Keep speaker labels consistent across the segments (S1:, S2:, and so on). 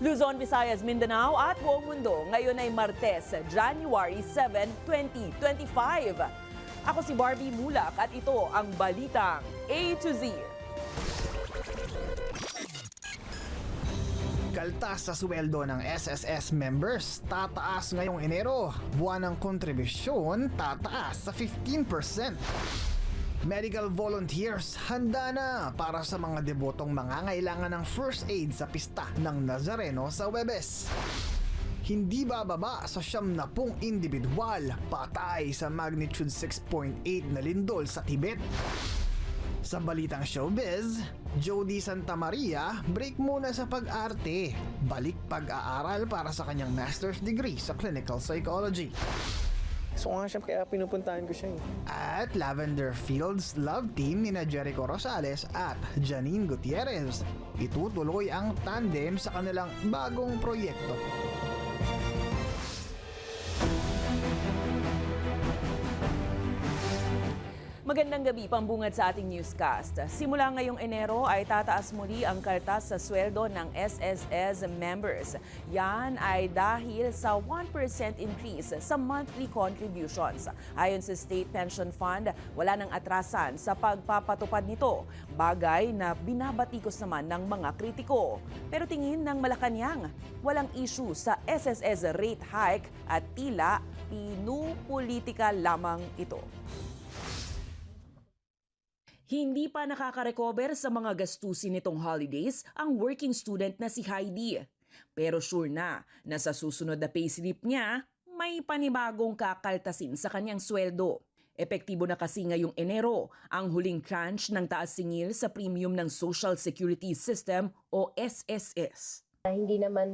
S1: Luzon, Visayas, Mindanao at buong mundo. Ngayon ay Martes, January 7, 2025. Ako si Barbie Mulak at ito ang Balitang A to Z.
S2: Kaltas sa sweldo ng SSS members, tataas ngayong Enero. Buwan ng kontribusyon, tataas sa 15%. Medical volunteers handa na para sa mga debotong mangangailangan ng first aid sa pista ng Nazareno sa Huwebes. Hindi bababa sa 70 individual patay sa magnitude 6.8 na lindol sa Tibet. Sa balitang showbiz, Jody Santa Maria break muna sa pag-arte. Balik pag-aaral para sa kanyang master's degree sa clinical psychology.
S3: So nga siya, kaya pinupuntahan ko siya.
S2: At Lavender Fields love team ni Jericho Rosales at Janine Gutierrez. Itutuloy ang tandem sa kanilang bagong proyekto.
S1: Magandang gabi, pambungad sa ating newscast. Simula ngayong Enero ay tataas muli ang kaltas sa sweldo ng SSS members. Yan ay dahil sa 1% increase sa monthly contributions. Ayon sa State Pension Fund, wala nang atrasan sa pagpapatupad nito. Bagay na binabatikos naman ng mga kritiko. Pero tingin ng Malacanang, walang issue sa SSS rate hike at tila pinupolitika lamang ito. Hindi pa nakaka-recover sa mga gastusin nitong holidays ang working student na si Heidi. Pero sure na sa susunod na payslip niya, may panibagong kakaltasin sa kanyang sweldo. Epektibo na kasi ngayong Enero ang huling tranche ng taas singil sa premium ng Social Security System o SSS.
S4: Hindi naman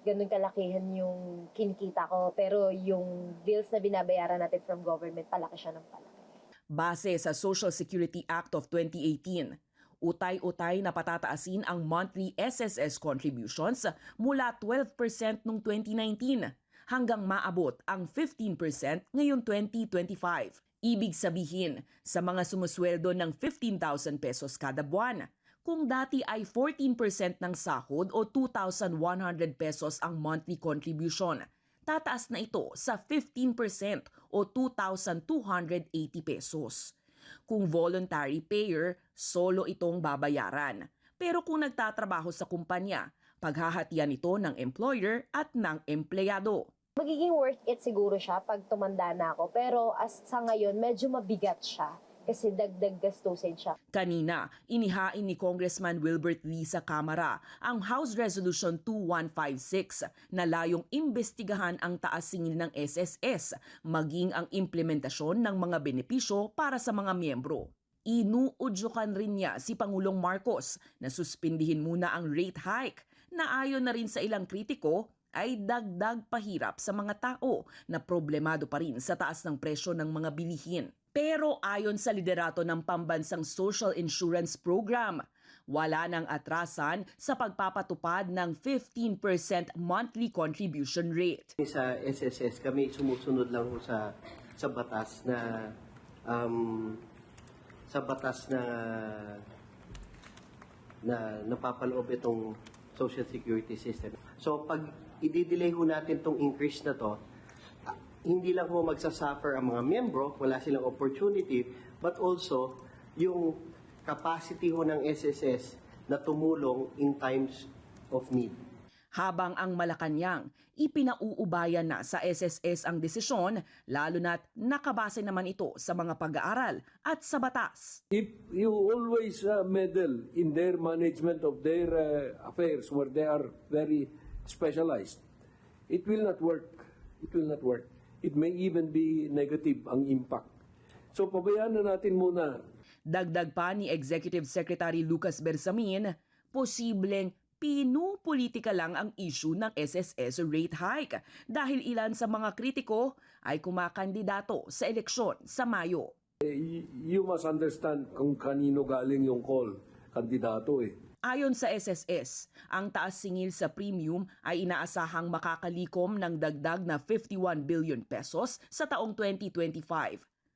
S4: ganun kalakihan yung kinikita ko, pero yung bills na binabayaran natin from government, palaki siya ng palaki.
S1: Base sa Social Security Act of 2018, utay-utay na patataasin ang monthly SSS contributions mula 12% noong 2019 hanggang maabot ang 15% ngayong 2025. Ibig sabihin, sa mga sumusweldo ng 15,000 pesos kada buwan, kung dati ay 14% ng sahod o 2,100 pesos ang monthly contribution, tataas na ito sa 15% o 2,280 pesos. Kung voluntary payer, solo itong babayaran. Pero kung nagtatrabaho sa kumpanya, paghahatian ito ng employer at ng empleyado.
S4: Magiging worth it siguro siya pag tumanda na ako, pero sa ngayon medyo mabigat siya kasi dagdag gastusin siya.
S1: Kanina, inihain ni Congressman Wilbert Lee sa Kamara ang House Resolution 2156 na layong imbestigahan ang taas singil ng SSS, maging ang implementasyon ng mga benepisyo para sa mga miyembro. Inuudyukan rin niya si Pangulong Marcos na suspindihin muna ang rate hike na ayon na rin sa ilang kritiko ay dagdag pahirap sa mga tao na problemado pa rin sa taas ng presyo ng mga bilihin. Pero ayon sa liderato ng Pambansang Social Insurance Program, wala nang atrasan sa pagpapatupad ng 15% monthly contribution rate.
S5: Sa SSS kami sumusunod lang sa batas na napapaloob itong Social Security System. So pag i-delay ho natin itong increase na to, hindi lang ho magsasuffer ang mga miyembro, wala silang opportunity, but also yung capacity ho ng SSS na tumulong in times of need.
S1: Habang ang Malacanang, ipinauubayan na sa SSS ang desisyon, lalo na't nakabase naman ito sa mga pag-aaral at sa batas.
S6: If you always meddle in their management of their affairs where they are very specialized, it will not work. It will not work. It may even be negative ang impact. So pabayaan na natin muna.
S1: Dagdag pa ni Executive Secretary Lucas Bersamin, posibleng pinupolitika lang ang issue ng SSS rate hike dahil ilan sa mga kritiko ay kumakandidato sa eleksyon sa Mayo.
S6: You must understand kung kanino galing yung call, kandidato eh.
S1: Ayon sa SSS, ang taas singil sa premium ay inaasahang makakalikom ng dagdag na 51 billion pesos sa taong 2025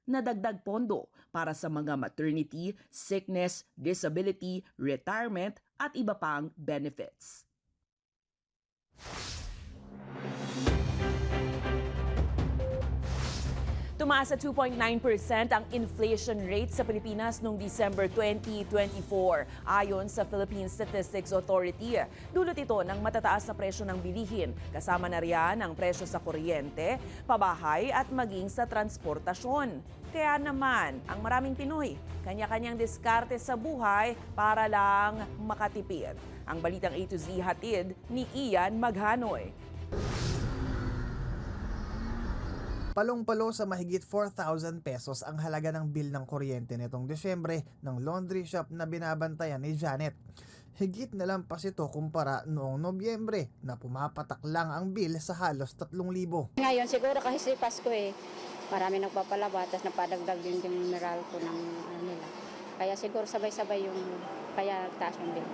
S1: na dagdag pondo para sa mga maternity, sickness, disability, retirement at iba pang benefits. Tumaas sa 2.9% ang inflation rate sa Pilipinas noong December 2024 ayon sa Philippine Statistics Authority. Dulot ito ng matataas na presyo ng bilihin, kasama na riyan ang presyo sa kuryente, pabahay at maging sa transportasyon. Kaya naman, ang maraming Pinoy, kanya-kanyang diskarte sa buhay para lang makatipid. Ang balitang A to Z hatid ni Ian Maghanoy.
S2: Palong-palo sa mahigit 4,000 pesos ang halaga ng bill ng kuryente nitong Desyembre ng laundry shop na binabantayan ni Janet. Higit na lampas ito kumpara noong Nobyembre na pumapatak lang ang bill sa halos 3,000.
S7: Ngayon siguro kasi Pasko marami nagpapalaba, tapos napadagdag din yung mineral ko ng nila. Kaya siguro sabay-sabay kaya taas yung bill.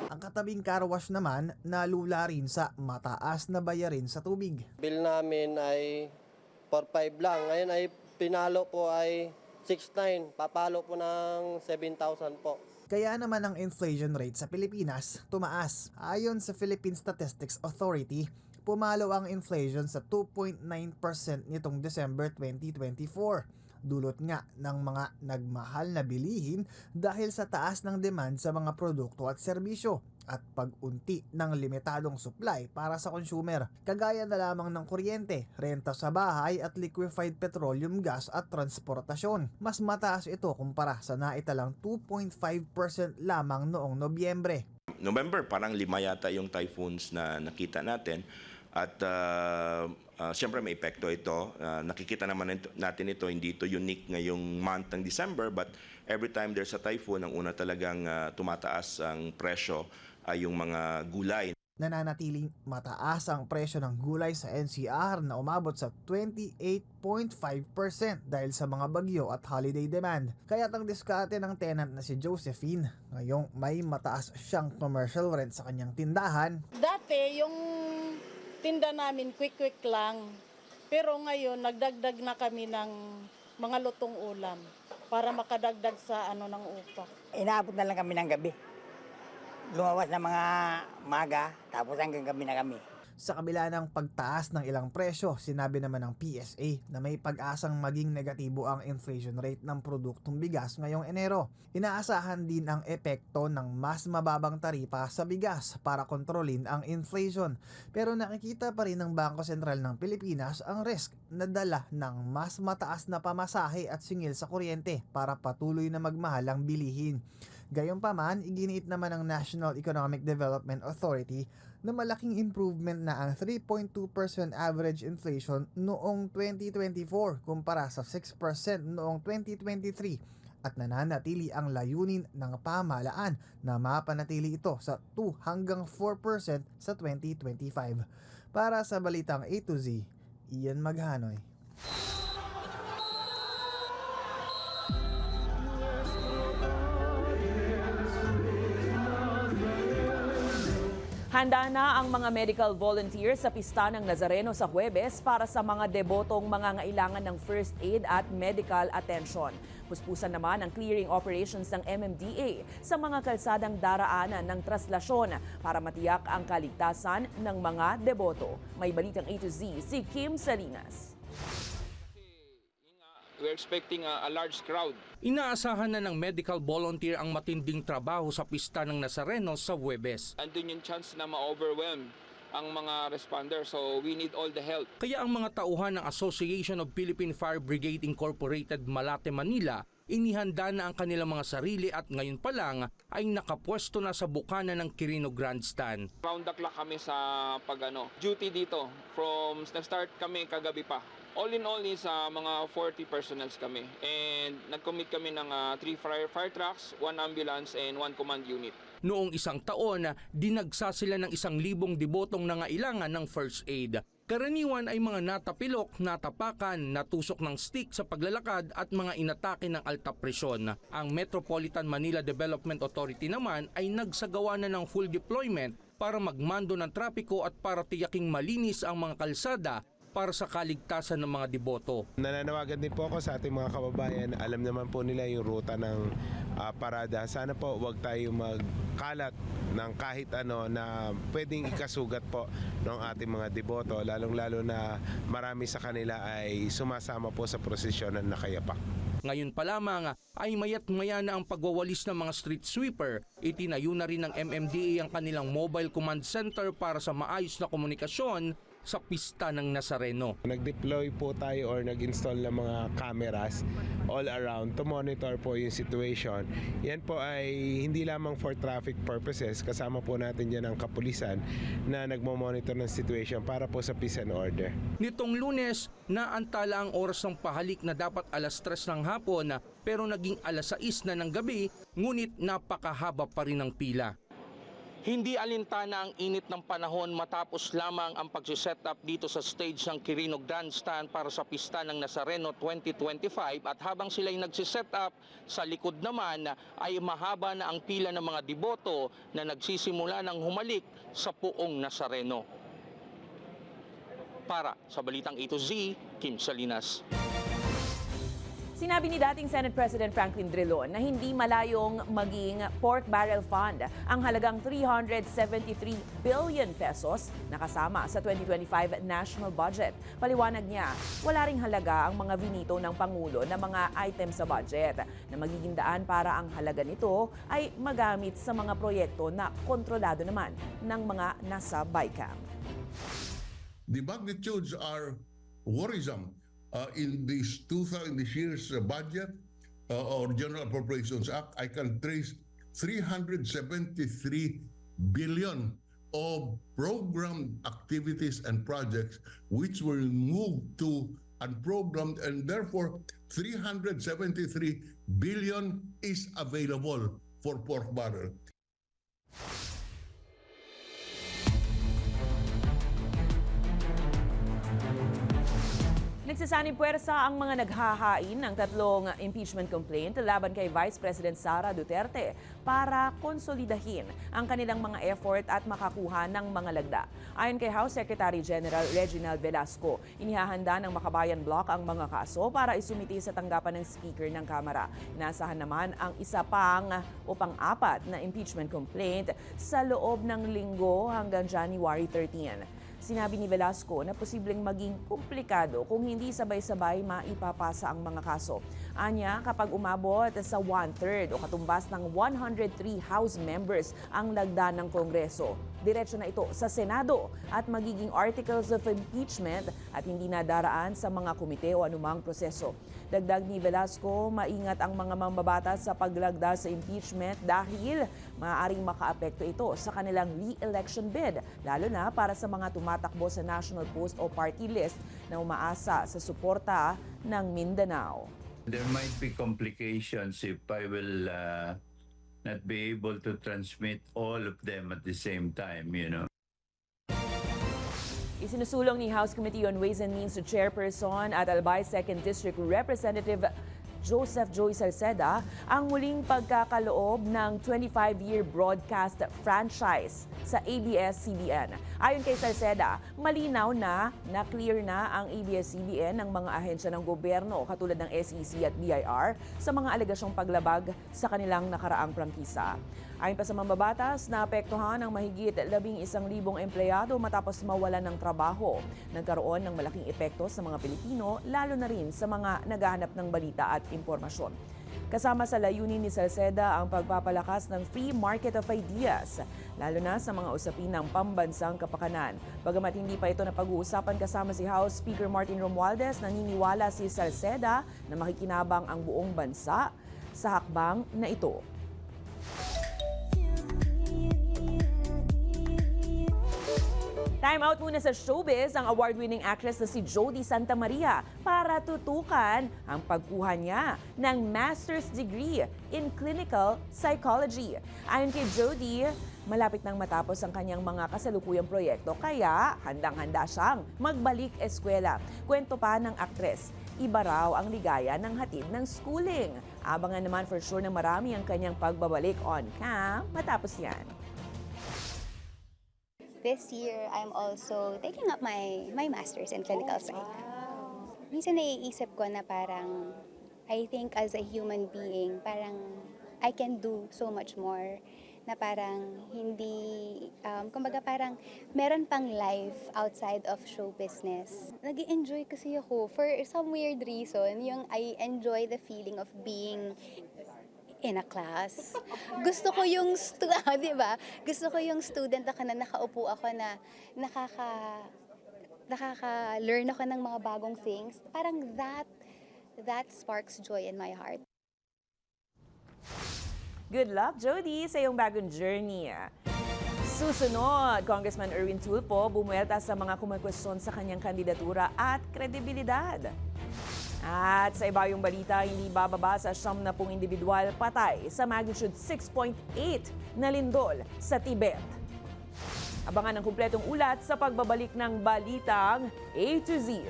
S2: Ang katabing car wash naman nalula rin sa mataas na bayarin sa tubig.
S8: Bill namin ay 4,500 lang. Ngayon ay pinalo po ay 6,900. Papalo po ng 7,000 po.
S2: Kaya naman ang inflation rate sa Pilipinas tumaas. Ayon sa Philippine Statistics Authority, pumalo ang inflation sa 2.9% nitong December 2024. Dulot nga ng mga nagmahal na bilihin dahil sa taas ng demand sa mga produkto at serbisyo at pag-unti ng limitadong supply para sa consumer. Kagaya na lamang ng kuryente, renta sa bahay at liquefied petroleum gas at transportasyon. Mas mataas ito kumpara sa naitalang 2.5% lamang noong Nobyembre.
S9: November, parang 5 yata yung typhoons na nakita natin. At siyempre may epekto ito. Nakikita naman natin ito, hindi ito unique ngayong month ng December, but every time there's a typhoon, ang una talagang tumataas ang presyo ay yung mga gulay.
S2: Nananatiling mataas ang presyo ng gulay sa NCR na umabot sa 28.5% dahil sa mga bagyo at holiday demand. Kaya't ang diskarte ng tenant na si Josephine, ngayong may mataas siyang commercial rent sa kanyang tindahan.
S10: Dati yung tinda namin quick lang, pero ngayon nagdagdag na kami ng mga lutong ulam para makadagdag sa ng upa.
S11: Inaabot na lang kami ng gabi. Lumawas na mga maga, tapos hanggang gabi na kami.
S2: Sa kabila ng pagtaas ng ilang presyo, sinabi naman ng PSA na may pag-asang maging negatibo ang inflation rate ng produktong bigas ngayong Enero. Inaasahan din ang epekto ng mas mababang taripa sa bigas para kontrolin ang inflation. Pero nakikita pa rin ng Bangko Sentral ng Pilipinas ang risk na dala ng mas mataas na pamasahe at singil sa kuryente para patuloy na magmahal ang bilihin. Gayunpaman, iginiit naman ng National Economic Development Authority na malaking improvement na ang 3.2% average inflation noong 2024 kumpara sa 6% noong 2023 at nananatili ang layunin ng pamahalaan na mapanatili ito sa 2 hanggang 4% sa 2025. Para sa Balitang A to Z, Ian Maghanoy.
S1: Handa na ang mga medical volunteers sa pista ng Nazareno sa Huwebes para sa mga debotong mangangailangan ng first aid at medical attention. Puspusan naman ang clearing operations ng MMDA sa mga kalsadang daraanan ng traslasyon para matiyak ang kaligtasan ng mga deboto. May balitang A to Z si Kim Salinas.
S12: We're expecting a large crowd.
S13: Inaasahan na ng medical volunteer ang matinding trabaho sa pista ng Nazareno sa Huwebes.
S12: Andun yung chance na ma-overwhelm ang mga responders, so we need all the help.
S13: Kaya ang mga tauhan ng Association of Philippine Fire Brigade Incorporated Malate, Manila, inihanda na ang kanilang mga sarili at ngayon pa lang ay nakapwesto na sa bukana ng Quirino Grandstand.
S12: Round the clock kami sa duty dito. Nag-start kami kagabi pa. All in all is mga 40 personnels kami. And nag-commit kami ng 3 fire trucks, 1 ambulance, and 1 command unit.
S13: Noong isang taon, dinagsa sila ng 1,000 debotong nangailangan ng first aid. Karaniwan ay mga natapilok, natapakan, natusok ng stick sa paglalakad at mga inatake ng alta presyon. Ang Metropolitan Manila Development Authority naman ay nagsagawa na ng full deployment para magmando ng trapiko at para tiyaking malinis ang mga kalsada para sa kaligtasan ng mga deboto.
S14: Nananawagan din po ako sa ating mga kababayan. Alam naman po nila yung ruta ng parada. Sana po wag tayo magkalat ng kahit ano na pwedeng ikasugat po ng ating mga deboto, lalong-lalo na marami sa kanila ay sumasama po sa prosesyon ng nakayapak.
S13: Ngayon pa lamang ay mayat-maya na ang pagwawalis ng mga street sweeper. Itinayo na rin ng MMDA ang kanilang mobile command center para sa maayos na komunikasyon sa pista ng Nazareno.
S14: Nag-deploy po tayo or nag-install ng mga cameras all around to monitor po yung situation. Yan po ay hindi lamang for traffic purposes, kasama po natin yan ang kapulisan na nagmo-monitor ng situation para po sa peace and order.
S13: Nitong Lunes, naantala ang oras ng pahalik na dapat alas 3 ng hapon pero naging alas 6 na ng gabi, ngunit napakahaba pa rin ang pila. Hindi alintana ang init ng panahon matapos lamang ang pagsiset up dito sa stage ng Quirino Grandstand para sa pista ng Nazareno 2025 at habang sila'y nagsiset up, sa likod naman ay mahaba na ang pila ng mga deboto na nagsisimula ng humalik sa puong Nazareno. Para sa Balitang A to Z, Kim Salinas.
S1: Sinabi ni dating Senate President Franklin Drilon na hindi malayong maging pork barrel fund ang halagang 373 billion pesos na kasama sa 2025 national budget. Paliwanag niya, wala ring halaga ang mga vinito ng Pangulo na mga items sa budget na magiging daan para ang halaga nito ay magamit sa mga proyekto na kontrolado naman ng mga nasa BICAM.
S15: The magnitudes are worrisome. In this year's budget or General Appropriations Act, I can trace 373 billion of programmed activities and projects which were moved to unprogrammed, and therefore 373 billion is available for pork barrel.
S1: Nagsasanib puwersa ang mga naghahain ng tatlong impeachment complaint laban kay Vice President Sara Duterte para konsolidahin ang kanilang mga effort at makakuha ng mga lagda. Ayon kay House Secretary General Reginald Velasco, inihahanda ng Makabayan Bloc ang mga kaso para isumiti sa tanggapan ng Speaker ng Kamara. Inasahan naman ang isa pang o pang-apat na impeachment complaint sa loob ng linggo hanggang January 13. Sinabi ni Velasco na posibleng maging komplikado kung hindi sabay-sabay maipapasa ang mga kaso. Anya, kapag umabot sa 1/3 o katumbas ng 103 House members ang lagda ng Kongreso, diretso na ito sa Senado at magiging articles of impeachment at hindi na daraan sa mga komite o anumang proseso. Dagdag ni Velasco, maingat ang mga mambabatas sa paglagda sa impeachment dahil maaaring makaapekto ito sa kanilang re-election bid, lalo na para sa mga tumatakbo sa national post o party list na umaasa sa suporta ng Mindanao.
S16: There might be complications if I will not be able to transmit all of them at the same time, you know.
S1: Isinusulong ni House Committee on Ways and Means Chairperson at Albay 2nd District Representative Joseph Joy Salceda ang muling pagkakaloob ng 25-year broadcast franchise sa ABS-CBN. Ayon kay Salceda, malinaw na clear na ang ABS-CBN ng mga ahensya ng gobyerno katulad ng SEC at BIR sa mga alegasyong paglabag sa kanilang nakaraang prangkisa. Ayon pa sa mambabatas, naapektuhan ang mahigit 11,000 empleyado matapos mawalan ng trabaho. Nagkaroon ng malaking epekto sa mga Pilipino, lalo na rin sa mga naghahanap ng balita at impormasyon. Kasama sa layunin ni Salceda ang pagpapalakas ng free market of ideas, lalo na sa mga usapin ng pambansang kapakanan. Bagamat hindi pa ito napag-uusapan kasama si House Speaker Martin Romualdez, naniniwala si Salceda na makikinabang ang buong bansa sa hakbang na ito. Time out muna sa showbiz ang award-winning actress na si Jody Santa Maria para tutukan ang pagkuha niya ng master's degree in clinical psychology. Ayon kay Jody, malapit nang matapos ang kanyang mga kasalukuyang proyekto kaya handang-handa siyang magbalik eskwela. Kwento pa ng aktres, iba raw ang ligaya ng hatid ng schooling. Abangan naman for sure na marami ang kanyang pagbabalik on cam matapos yan.
S17: This year, I'm also taking up my master's in clinical psych. Minsan naiisip ko na parang, I think as a human being, parang I can do so much more na parang hindi, kumbaga parang meron pang life outside of show business. Nag-enjoy kasi ako for some weird reason, yung I enjoy the feeling of being in a class. Gusto ko yung di ba? Gusto ko yung student ako na nakaupo ako na nakaka-learn ako ng mga bagong things. Parang that sparks joy in my heart.
S1: Good luck, Jody, sa iyong bagong journey. Susunod, Congressman Erwin Tulfo bumuelta sa mga kumakwestiyon sa kanyang kandidatura at kredibilidad. At sa iba yung balita, hindi bababa sa 70 individual patay sa magnitude 6.8 na lindol sa Tibet. Abangan ang kumpletong ulat sa pagbabalik ng Balitang A to Z.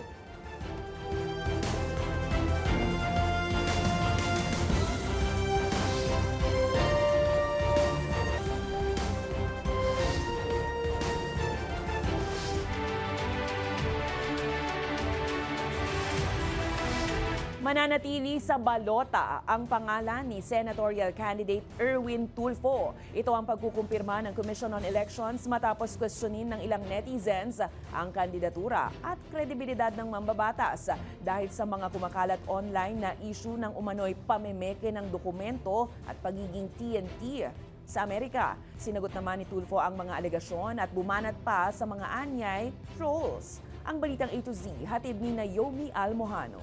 S1: Mananatili sa balota ang pangalan ni senatorial candidate Erwin Tulfo. Ito ang pagkukumpirma ng Commission on Elections matapos questionin ng ilang netizens ang kandidatura at kredibilidad ng mambabatas dahil sa mga kumakalat online na issue ng umano'y pamemeke ng dokumento at pagiging TNT. Sa Amerika, sinagot naman ni Tulfo ang mga alegasyon at bumanat pa sa mga anyay trolls. Ang Balitang A to Z, hatid ni Naomi Almojano.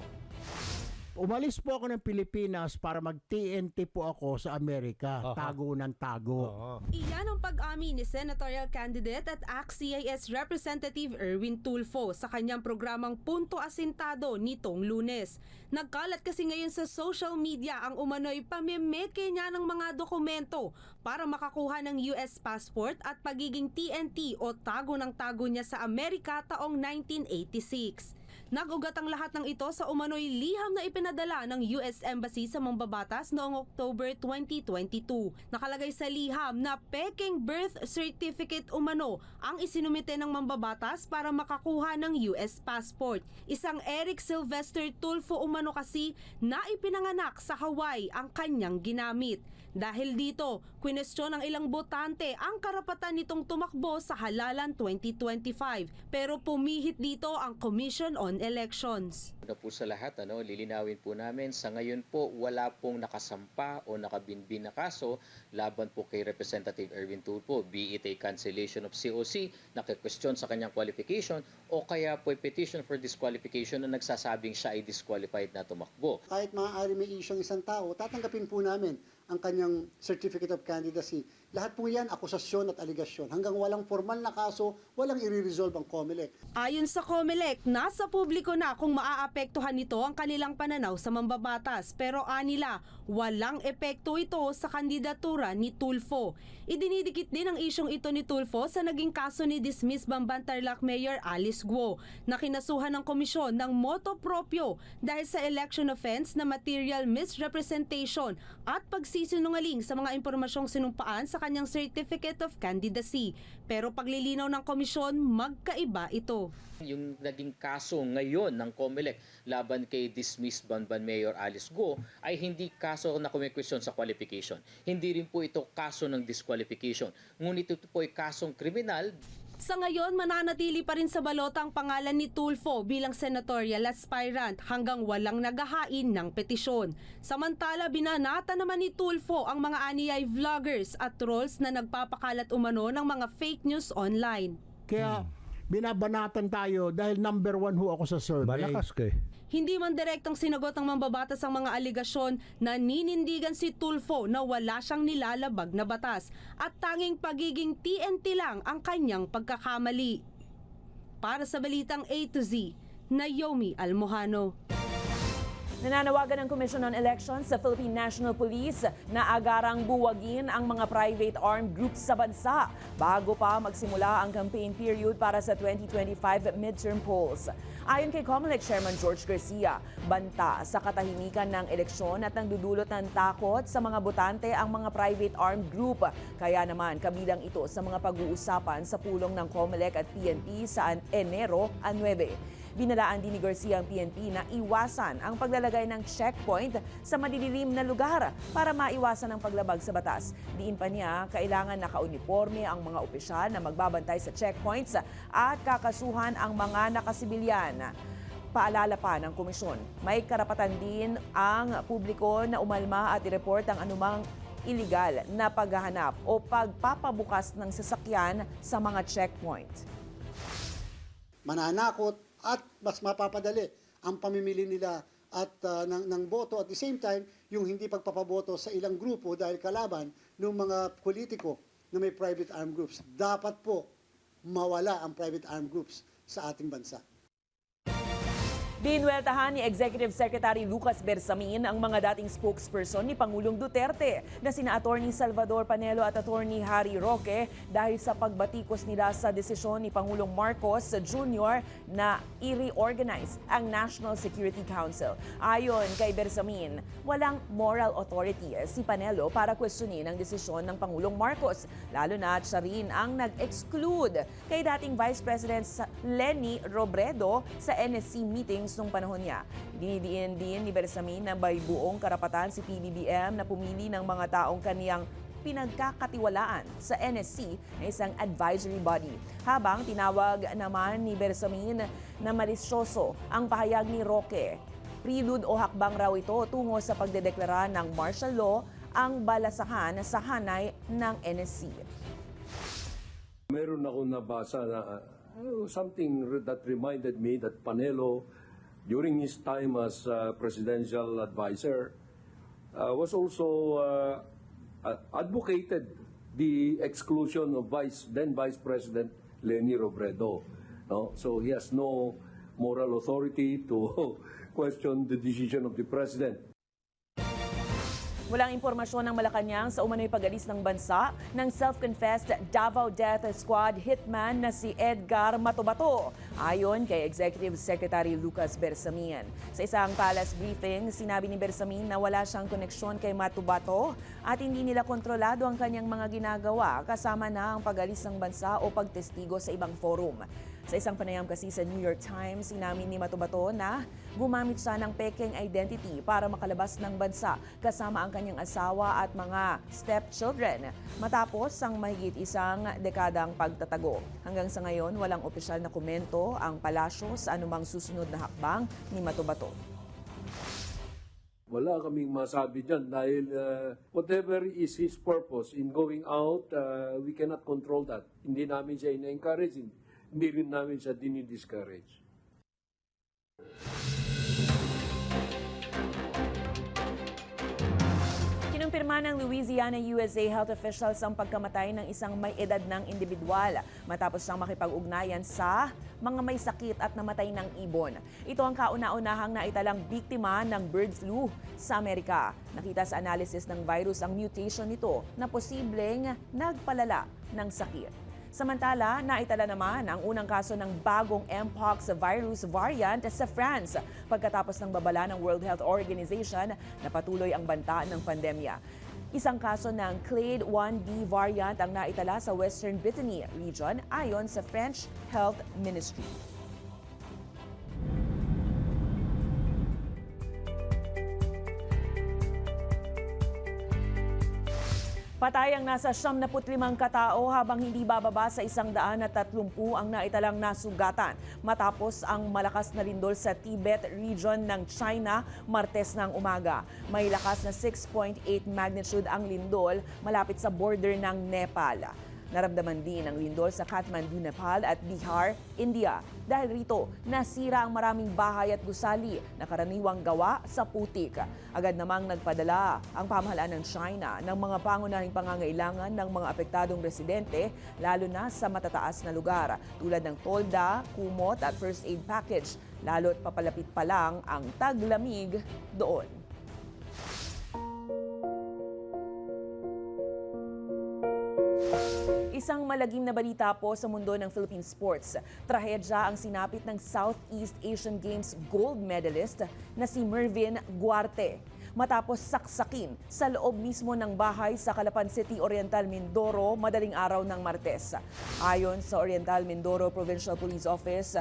S18: Umalis po ako ng Pilipinas para mag-TNT po ako sa Amerika. Tago ng tago.
S19: Iyan ang pag-amin ni senatorial candidate at ACT-CIS Representative Erwin Tulfo sa kanyang programang Punto Asintado nitong Lunes. Nagkalat kasi ngayon sa social media ang umano'y pamemeke niya ng mga dokumento para makakuha ng US passport at pagiging TNT o tago ng tago niya sa Amerika taong 1986. Nag-ugat ang lahat ng ito sa umano'y liham na ipinadala ng US Embassy sa mambabatas noong October 2022. Nakalagay sa liham na peking birth certificate umano ang isinumite ng mambabatas para makakuha ng US passport. Isang Eric Sylvester Tulfo umano kasi na ipinanganak sa Hawaii ang kanyang ginamit. Dahil dito, kwinestyon ng ilang botante ang karapatan nitong tumakbo sa halalan 2025. Pero pumihit dito ang Commission on Elections.
S20: Una po sa lahat, lilinawin po namin, sa ngayon po wala pong nakasampa o nakabinbin na kaso laban po kay Representative Erwin Tulfo, be it a cancellation of COC, nakikwestiyon sa kanyang qualification, o kaya po a petition for disqualification na nagsasabing siya ay disqualified na tumakbo.
S21: Kahit maaari may isyong isang tao, tatanggapin po namin ang kanyang Certificate of Candidacy. Lahat po yan, akusasyon at aligasyon. Hanggang walang formal na kaso, walang i-resolve ang COMELEC.
S19: Ayon sa COMELEC, nasa publiko na kung maaapektuhan nito ang kanilang pananaw sa mambabatas. Pero anila, walang epekto ito sa kandidatura ni Tulfo. Idinidikit din ang isyong ito ni Tulfo sa naging kaso ni dismissed Bamban-Tarlac Mayor Alice Guo na kinasuhan ng komisyon ng motu proprio dahil sa election offense na material misrepresentation at pagsisinungaling sa mga impormasyong sinumpaan sa kanyang Certificate of Candidacy. Pero paglilinaw ng komisyon, magkaiba ito.
S20: Yung naging kaso ngayon ng COMELEC laban kay dismissed Bamban Mayor Alice Guo ay hindi kaso na kumikwestiyon sa qualification. Hindi rin po ito kaso ng disqualification. Ngunit ito po ay kasong kriminal.
S19: Sa ngayon, mananatili pa rin sa balota ang pangalan ni Tulfo bilang senatorial aspirant hanggang walang naghahain ng petisyon. Samantala, binanata naman ni Tulfo ang mga aniyay vloggers at trolls na nagpapakalat umano ng mga fake news online.
S18: Kaya binabanatan tayo dahil number 1 ho ako sa survey.
S22: Malakas ka eh.
S19: Hindi man direktang sinagot ng mambabatas ang mga aligasyon na ninindigan si Tulfo na wala siyang nilalabag na batas at tanging pagiging TNT lang ang kanyang pagkakamali. Para sa Balitang A to Z, Naomi Almojano.
S1: Nananawagan ng Commission on Elections sa Philippine National Police na agarang buwagin ang mga private armed groups sa bansa bago pa magsimula ang campaign period para sa 2025 midterm polls. Ayon kay COMELEC Chairman George Garcia, banta sa katahimikan ng eleksyon at nagdudulot ng takot sa mga botante ang mga private armed group. Kaya naman kabilang ito sa mga pag-uusapan sa pulong ng COMELEC at PNP sa Enero 9. Binalaan din ni Garcia ang PNP na iwasan ang paglalagay ng checkpoint sa madidilim na lugar para maiwasan ang paglabag sa batas. Diin pa niya, kailangan nakauniforme ang mga opisyal na magbabantay sa checkpoints at kakasuhan ang mga nakasibilyan. Paalala pa ng komisyon, may karapatan din ang publiko na umalma at i-report ang anumang iligal na paghahanap o pagpapabukas ng sasakyan sa mga checkpoint.
S21: Mananakot at mas mapapadali ang pamimili nila at ng boto at the same time yung hindi pagpapaboto sa ilang grupo dahil kalaban ng mga politiko na may private armed groups. Dapat po mawala ang private armed groups sa ating bansa.
S1: Binueltahan ni Executive Secretary Lucas Bersamin ang mga dating spokesperson ni Pangulong Duterte na sina Attorney Salvador Panelo at Attorney Harry Roque dahil sa pagbatikos nila sa desisyon ni Pangulong Marcos Jr. na i-reorganize ang National Security Council. Ayon kay Bersamin, walang moral authority si Panelo para questionin ang desisyon ng Pangulong Marcos, lalo na siya rin ang nag-exclude kay dating Vice President Leni Robredo sa NSC meetings nung panahon niya. Dinidiin din ni Bersamin na may buong karapatan si PBBM na pumili ng mga taong kaniyang pinagkakatiwalaan sa NSC na isang advisory body. Habang tinawag naman ni Bersamin na malisyoso ang pahayag ni Roque. Prelude o hakbang raw ito tungo sa pagdedeklara ng martial law ang balasahan sa hanay ng NSC.
S6: Meron ako nabasa na something that reminded me that Panelo, during his time as presidential advisor, was also advocated the exclusion of then Vice President Leni Robredo. No? So he has no moral authority to question the decision of the President.
S1: Walang impormasyon ng Malacanang sa umano'y pag-alis ng bansa ng self-confessed Davao Death Squad hitman na si Edgar Matubato, ayon kay Executive Secretary Lucas Bersamin. Sa isang palace briefing, sinabi ni Bersamin na wala siyang koneksyon kay Matubato at hindi nila kontrolado ang kanyang mga ginagawa kasama na ang pag-alis ng bansa o pagtestigo sa ibang forum. Sa isang panayam kasi sa New York Times, sinabi ni Matubato na gumamit siya ng peking identity para makalabas ng bansa kasama ang kanyang asawa at mga stepchildren matapos ang mahigit isang dekadang pagtatago. Hanggang sa ngayon, walang opisyal na komento ang palasyo sa anumang susunod na hakbang ni Matubato.
S6: Wala kaming masabi dyan dahil whatever is his purpose in going out, we cannot control that. Hindi namin siya ina-encourage, hindi rin namin siya dinidiscourage.
S1: Kinumpirma ng Louisiana, USA health officials ang pagkamatay ng isang may edad ng individual matapos siyang makipag-ugnayan sa mga may sakit at namatay ng ibon. Ito ang kauna-unahang naitalang biktima ng bird flu sa Amerika. Nakita sa analysis ng virus ang mutation nito na posibleng nagpalala ng sakit. Samantala, naitala naman ang unang kaso ng bagong Mpox virus variant sa France pagkatapos ng babala ng World Health Organization na patuloy ang banta ng pandemya. Isang kaso ng Clade 1B variant ang naitala sa Western Brittany region ayon sa French Health Ministry. Patay ang nasa 75 katao habang hindi bababa sa 130 ang naitalang nasugatan matapos ang malakas na lindol sa Tibet region ng China Martes ng umaga. May lakas na 6.8 magnitude ang lindol malapit sa border ng Nepal. Naramdaman din ang lindol sa Kathmandu, Nepal at Bihar, India. Dahil rito, nasira ang maraming bahay at gusali na karaniwang gawa sa putik. Agad namang nagpadala ang pamahalaan ng China ng mga pangunahing pangangailangan ng mga apektadong residente, lalo na sa matataas na lugar, tulad ng tolda, kumot at first aid package, lalo't papalapit pa lang ang taglamig doon. Isang malagim na balita po sa mundo ng Philippine sports. Trahedya ang sinapit ng Southeast Asian Games gold medalist na si Mervin Guarte matapos saksakin sa loob mismo ng bahay sa Calapan City, Oriental Mindoro madaling araw ng Martes. Ayon sa Oriental Mindoro Provincial Police Office,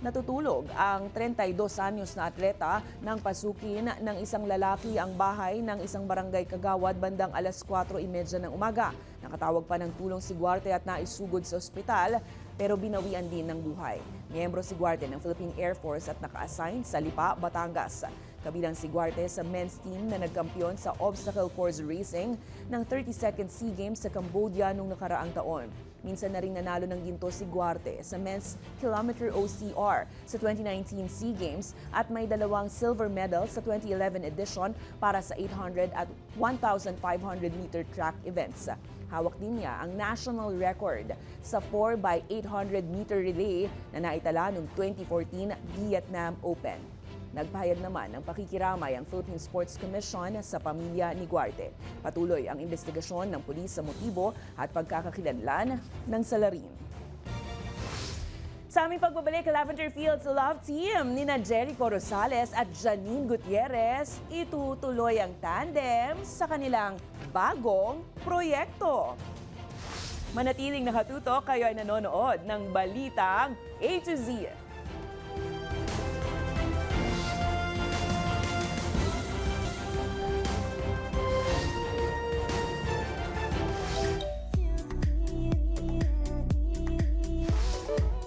S1: Natutulog ang 32 anyos na atleta nang pasukin ng isang lalaki ang bahay ng isang barangay kagawad bandang alas 4:30 ng umaga. Nakatawag pa ng tulong si Guarte at naisugod sa ospital pero binawian din ng buhay. Miyembro si Guarte ng Philippine Air Force at naka-assign sa Lipa, Batangas. Kabilang si Guarte sa men's team na nagkampiyon sa obstacle course racing ng 32nd SEA Games sa Cambodia noong nakaraang taon. Minsan na rin nanalo ng ginto si Guarte sa men's kilometer OCR sa 2019 SEA Games at may 2 silver medals sa 2011 edition para sa 800 at 1,500 meter track events. Hawak din niya ang national record sa 4x800 meter relay na naitala noong 2014 Vietnam Open. Nagpahayag naman ng pakikiramay ang Philippine Sports Commission sa pamilya ni Guarte. Patuloy ang investigasyon ng pulis sa motibo at pagkakakilanlan ng salarin. Sa aming pagbabalik, Lavender Fields Love Team ni Jericho Rosales at Janine Gutierrez, itutuloy ang tandem sa kanilang bagong proyekto. Manatiling nakatutok, kayo ay nanonood ng Balitang A to Z.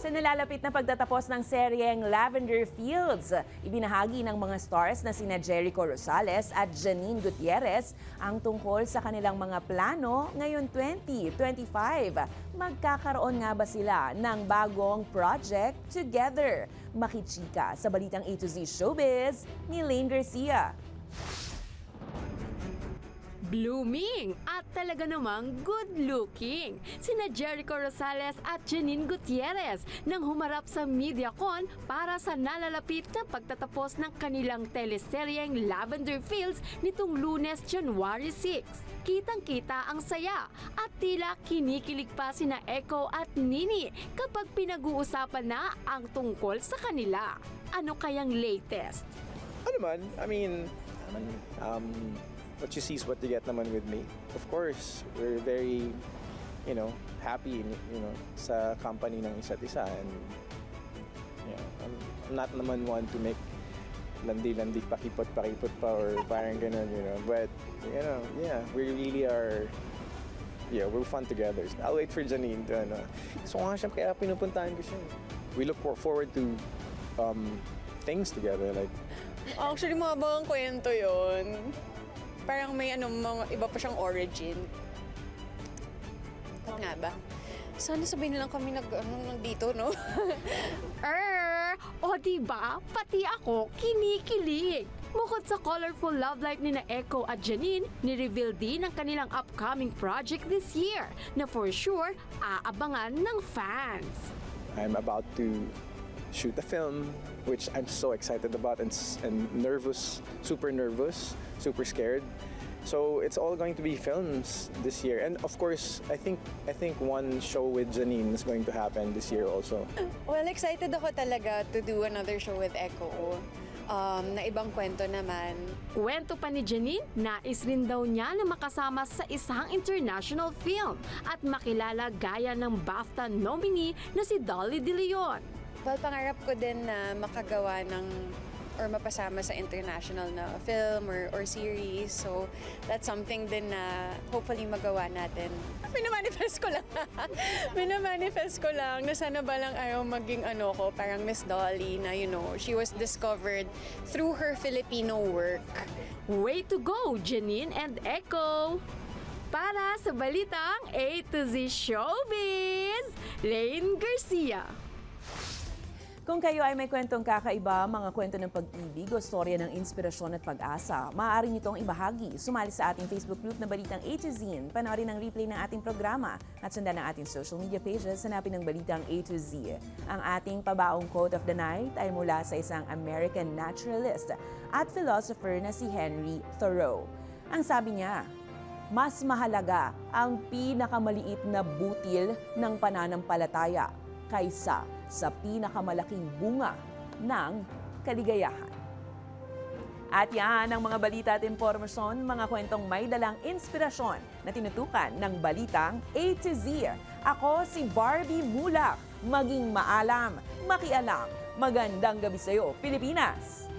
S1: Sa nalalapit na pagtatapos ng seryeng Lavender Fields, ibinahagi ng mga stars na sina Jericho Rosales at Janine Gutierrez ang tungkol sa kanilang mga plano ngayon 2025. Magkakaroon nga ba sila ng bagong project together? Makichika sa Balitang A to Z Showbiz ni Lane Garcia.
S3: Blooming at talaga namang good-looking sina Jericho Rosales at Janine Gutierrez nang humarap sa MediaCon para sa nalalapit na pagtatapos ng kanilang teleseryeng Lavender Fields nitong Lunes, January 6. Kitang-kita ang saya at tila kinikilig pa sina Echo at Nini kapag pinag-uusapan na ang tungkol sa kanila. Ano kayang latest?
S22: Ano man, what you see is what you get naman with me. Of course, we're very, happy, sa company ng isa't isa. And, I'm not naman one to make landi-landi, pakipot-pakipot pa or parang ganun, But, we really are, we're fun together. I'll wait for Janine to, So nga siya, kaya pinupuntahan ko siya. We look forward to things together.
S23: Actually, mahabang kwento yun. Parang may mga iba pa siyang origin. Ano nga ba? Sana sabihin nilang kami nandito, no?
S3: O diba? Pati ako kinikilig. Bukod sa colorful love life ni na Echo at Janine, ni-reveal din ang kanilang upcoming project this year na for sure aabangan ng fans.
S22: I'm about to shoot a film, which I'm so excited about and nervous, super scared. So it's all going to be films this year. And of course, I think one show with Janine is going to happen this year also.
S23: Well, excited ako talaga to do another show with Echo. Na ibang kwento naman.
S3: Kwento pa ni Janine, nais rin daw niya na makasama sa isang international film at makilala gaya ng BAFTA nominee na si Dolly De Leon.
S23: Well, pangarap ko din na makagawa or mapasama sa international na film or series. So, that's something din na hopefully magawa natin. Minamanifest ko lang na sana ba lang maging ko, parang Miss Dolly na, she was discovered through her Filipino work.
S3: Way to go, Janine and Echo! Para sa Balitang A to Z Showbiz, Lane Garcia.
S1: Kung kayo ay may kwentong kakaiba, mga kwento ng pag-ibig o storya ng inspirasyon at pag-asa, maaari nitong ibahagi. Sumali sa ating Facebook group na Balitang A to Z. Panoorin ang replay ng ating programa at sundan ang ating social media pages. Hanapin ng Balitang A to Z. Ang ating pabaong quote of the night ay mula sa isang American naturalist at philosopher na si Henry Thoreau. Ang sabi niya, mas mahalaga ang pinakamaliit na butil ng pananampalataya kaysa sa pinakamalaking bunga ng kaligayahan. At yan ang mga balita at impormasyon, mga kwentong may dalang inspirasyon na tinutukan ng Balitang A to Z. Ako si Barbie Mulak. Maging maalam, makialam, Magandang gabi sa iyo, Pilipinas!